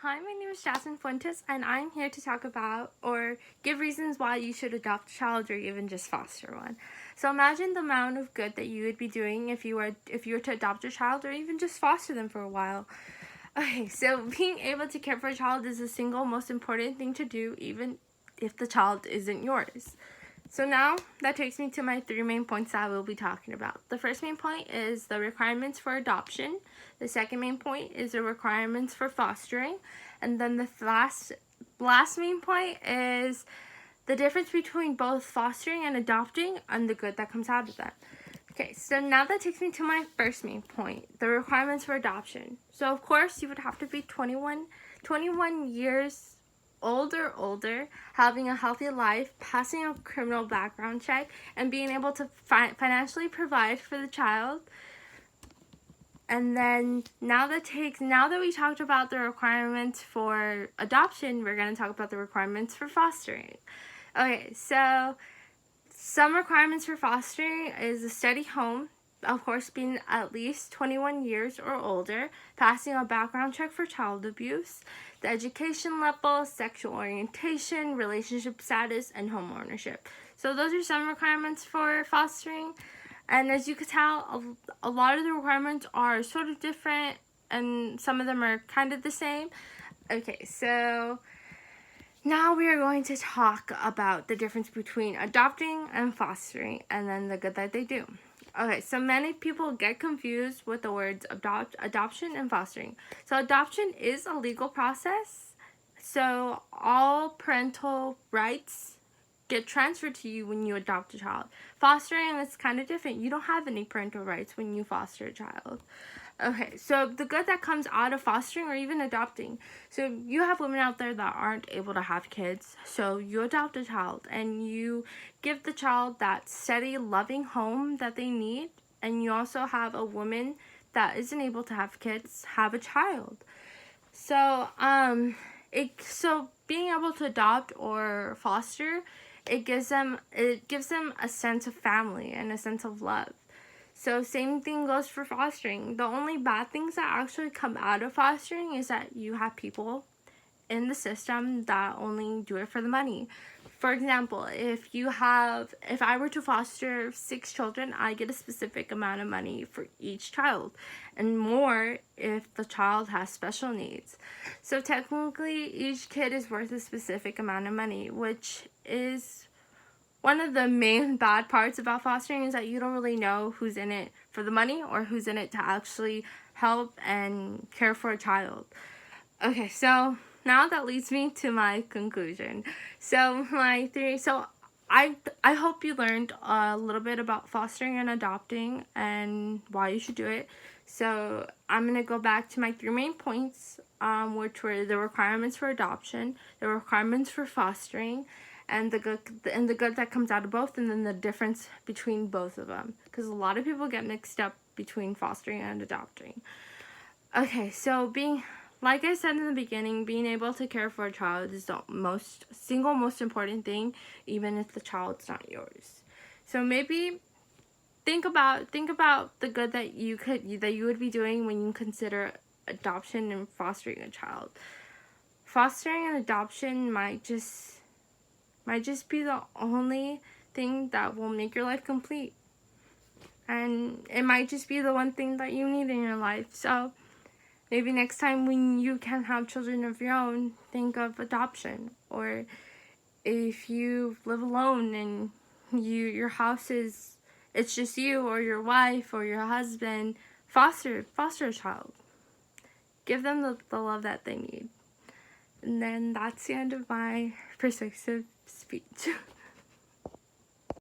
Hi, my name is Jasmine Fuentes, and I'm here to talk about or give reasons why you should adopt a child or even just foster one. So imagine the amount of good that you would be doing if you were to adopt a child or even just foster them for a while. Okay, so being able to care for a child is the single most important thing to do, even if the child isn't yours. So now that takes me to my three main points that I will be talking about. The first main point is the requirements for adoption. The second main point is the requirements for fostering. And then the last main point is the difference between both fostering and adopting and the good that comes out of that. Okay, so now that takes me to my first main point, the requirements for adoption. So of course you would have to be 21 years old or older, having a healthy life, passing a criminal background check, and being able to financially provide for the child. And then now that we talked about the requirements for adoption, we're going to talk about the requirements for fostering. Okay, so some requirements for fostering is a steady home, of course being at least 21 years or older, passing a background check for child abuse, the education level, sexual orientation, relationship status, and home ownership. So those are some requirements for fostering. And as you could tell, a lot of the requirements are sort of different and some of them are kind of the same. Okay, so now we are going to talk about the difference between adopting and fostering and then the good that they do. Okay, so many people get confused with the words adoption and fostering. So adoption is a legal process. So all parental rights get transferred to you when you adopt a child. Fostering is kind of different. You don't have any parental rights when you foster a child. Okay, so the good that comes out of fostering or even adopting. So you have women out there that aren't able to have kids. So you adopt a child and you give the child that steady, loving home that they need. And you also have a woman that isn't able to have kids have a child. So being able to adopt or foster, it gives them a sense of family and a sense of love. So same thing goes for fostering. The only bad things that actually come out of fostering is that you have people in the system that only do it for the money. For example, if I were to foster 6 children, I get a specific amount of money for each child, and more if the child has special needs. So technically, each kid is worth a specific amount of money, which is one of the main bad parts about fostering is that you don't really know who's in it for the money or who's in it to actually help and care for a child. Okay, so now that leads me to my conclusion. So I hope you learned a little bit about fostering and adopting and why you should do it. So I'm going to go back to my 3 main points, which were the requirements for adoption, the requirements for fostering, and the good that comes out of both, and then the difference between both of them. Because a lot of people get mixed up between fostering and adopting. Okay, so like I said in the beginning, being able to care for a child is the single most important thing, even if the child's not yours. So maybe think about the good that you would be doing when you consider adoption and fostering a child. Fostering and adoption might just be the only thing that will make your life complete. And it might just be the one thing that you need in your life. So maybe next time when you can have children of your own, think of adoption. Or if you live alone and your house it's just you or your wife or your husband, foster a child. Give them the love that they need. And then that's the end of my persuasive speech.